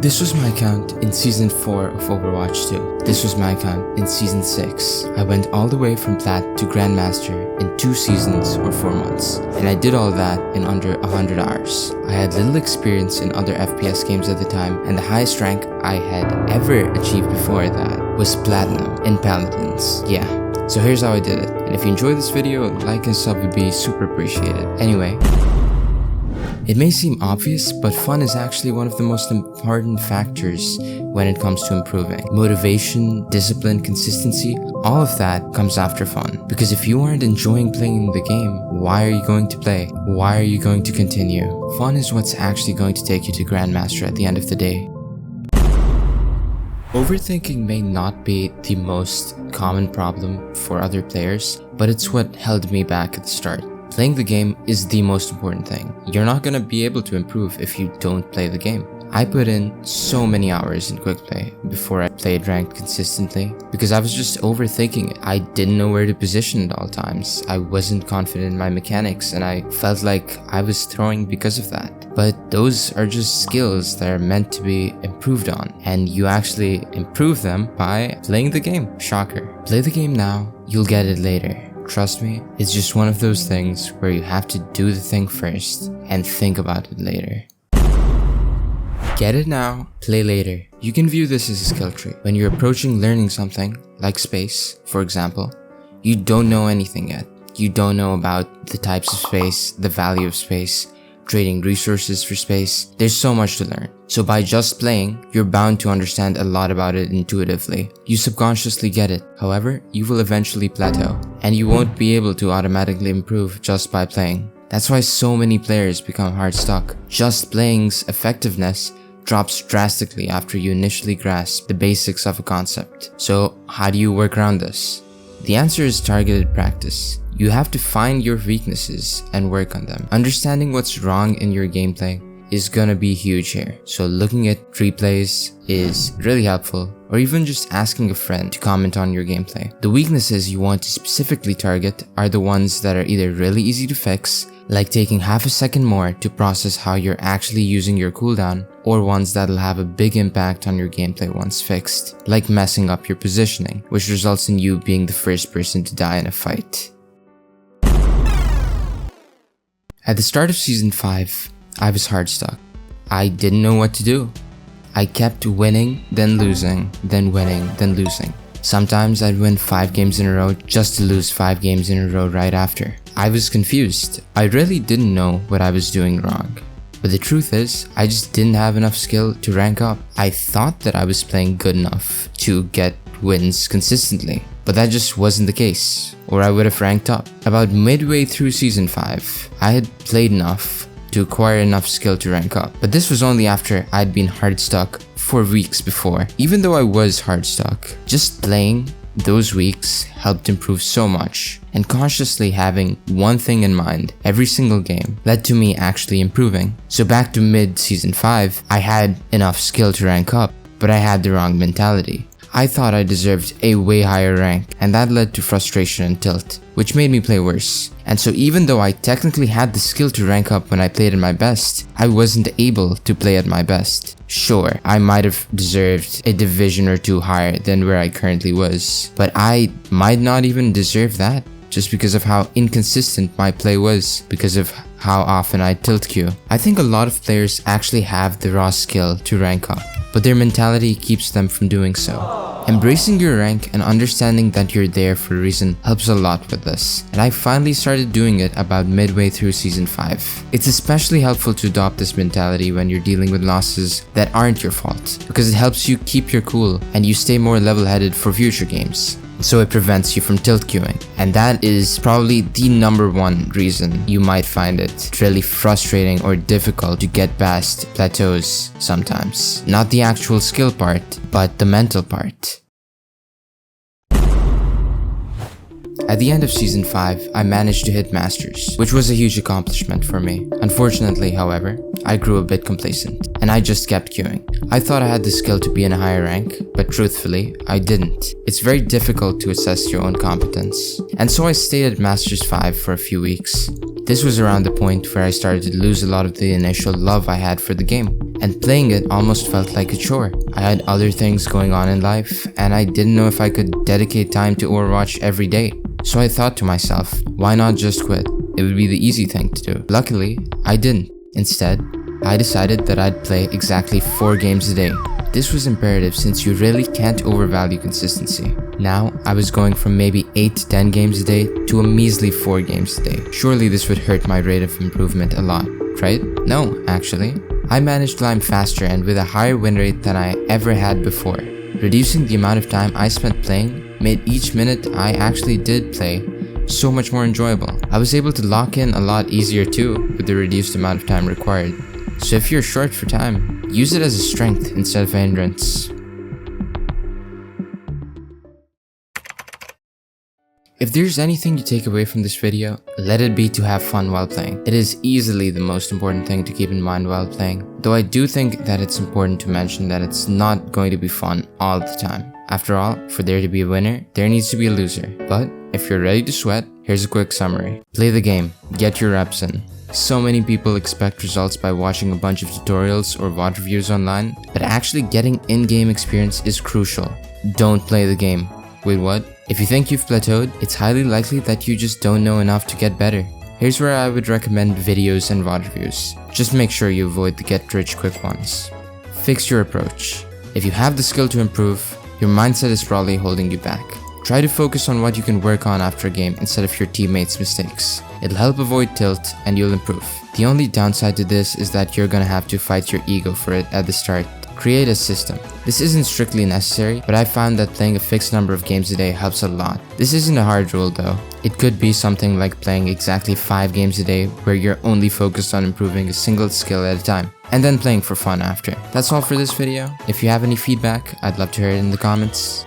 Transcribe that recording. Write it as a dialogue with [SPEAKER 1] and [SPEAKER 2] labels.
[SPEAKER 1] This was my account in Season 4 of Overwatch 2. This was my account in Season 6. I went all the way from Plat to Grandmaster in 2 seasons or 4 months. And I did all that in under 100 hours. I had little experience in other FPS games at the time, and the highest rank I had ever achieved before that was Platinum in Paladins. Yeah. So here's how I did it. And if you enjoyed this video, like and sub would be super appreciated. Anyway. It may seem obvious, but fun is actually one of the most important factors when it comes to improving. Motivation, discipline, consistency, all of that comes after fun. Because if you aren't enjoying playing the game, why are you going to play? Why are you going to continue? Fun is what's actually going to take you to Grandmaster at the end of the day. Overthinking may not be the most common problem for other players, but it's what held me back at the start. Playing the game is the most important thing. You're not gonna be able to improve if you don't play the game. I put in so many hours in quick play before I played ranked consistently because I was just overthinking it. I didn't know where to position at all times. I wasn't confident in my mechanics and I felt like I was throwing because of that. But those are just skills that are meant to be improved on, and you actually improve them by playing the game. Shocker. Play the game now, you'll get it later. Trust me, it's just one of those things where you have to do the thing first and think about it later. Get it now, play later. You can view this as a skill tree. When you're approaching learning something, like space, for example, you don't know anything yet. You don't know about the types of space, the value of space, trading resources for space. There's so much to learn. So by just playing, you're bound to understand a lot about it intuitively. You subconsciously get it. However, you will eventually plateau, and you won't be able to automatically improve just by playing. That's why so many players become hard stuck. Just playing's effectiveness drops drastically after you initially grasp the basics of a concept. So how do you work around this? The answer is targeted practice. You have to find your weaknesses and work on them. Understanding what's wrong in your gameplay is gonna be huge here. So looking at replays is really helpful, or even just asking a friend to comment on your gameplay. The weaknesses you want to specifically target are the ones that are either really easy to fix, like taking half a second more to process how you're actually using your cooldown, or ones that'll have a big impact on your gameplay once fixed, like messing up your positioning, which results in you being the first person to die in a fight. At the start of Season 5, I was hard stuck. I didn't know what to do. I kept winning, then losing, then winning, then losing. Sometimes I'd win 5 games in a row just to lose 5 games in a row right after. I was confused. I really didn't know what I was doing wrong. But the truth is, I just didn't have enough skill to rank up. I thought that I was playing good enough to get wins consistently, but that just wasn't the case, or I would have ranked up. About midway through Season 5, I had played enough to acquire enough skill to rank up, but this was only after I'd been hard stuck for weeks before. Even though I was hard stuck, just playing those weeks helped improve so much, and consciously having one thing in mind every single game led to me actually improving. So back to mid Season 5, I had enough skill to rank up, but I had the wrong mentality. I thought I deserved a way higher rank, and that led to frustration and tilt, which made me play worse. And so even though I technically had the skill to rank up when I played at my best, I wasn't able to play at my best. Sure, I might have deserved a division or 2 higher than where I currently was, but I might not even deserve that, just because of how inconsistent my play was, because of how often I tilt queue. I think a lot of players actually have the raw skill to rank up, but their mentality keeps them from doing so. Embracing your rank and understanding that you're there for a reason helps a lot with this, and I finally started doing it about midway through Season 5. It's especially helpful to adopt this mentality when you're dealing with losses that aren't your fault, because it helps you keep your cool and you stay more level-headed for future games. So it prevents you from tilt queuing, and that is probably the #1 reason you might find it really frustrating or difficult to get past plateaus sometimes. Not the actual skill part, but the mental part. At the end of Season 5, I managed to hit Masters, which was a huge accomplishment for me. Unfortunately, however, I grew a bit complacent, and I just kept queuing. I thought I had the skill to be in a higher rank, but truthfully, I didn't. It's very difficult to assess your own competence. And so I stayed at Masters 5 for a few weeks. This was around the point where I started to lose a lot of the initial love I had for the game, and playing it almost felt like a chore. I had other things going on in life, and I didn't know if I could dedicate time to Overwatch every day. So I thought to myself, why not just quit? It would be the easy thing to do. Luckily, I didn't. Instead, I decided that I'd play exactly 4 games a day. This was imperative since you really can't overvalue consistency. Now, I was going from maybe 8 to 10 games a day to a measly 4 games a day. Surely this would hurt my rate of improvement a lot, right? No, actually. I managed to climb faster and with a higher win rate than I ever had before. Reducing the amount of time I spent playing made each minute I actually did play so much more enjoyable. I was able to lock in a lot easier too with the reduced amount of time required. So if you're short for time, use it as a strength instead of a hindrance. If there's anything you take away from this video, let it be to have fun while playing. It is easily the most important thing to keep in mind while playing, though I do think that it's important to mention that it's not going to be fun all the time. After all, for there to be a winner, there needs to be a loser. But if you're ready to sweat, here's a quick summary. Play the game, get your reps in. So many people expect results by watching a bunch of tutorials or VOD reviews online, but actually getting in-game experience is crucial. Don't play the game. Wait, what? If you think you've plateaued, it's highly likely that you just don't know enough to get better. Here's where I would recommend videos and VOD reviews. Just make sure you avoid the get-rich-quick ones. Fix your approach. If you have the skill to improve, your mindset is probably holding you back. Try to focus on what you can work on after a game instead of your teammates' mistakes. It'll help avoid tilt and you'll improve. The only downside to this is that you're gonna have to fight your ego for it at the start. Create a system. This isn't strictly necessary, but I found that playing a fixed number of games a day helps a lot. This isn't a hard rule though. It could be something like playing exactly 5 games a day where you're only focused on improving a single skill at a time, and then playing for fun after. That's all for this video. If you have any feedback, I'd love to hear it in the comments.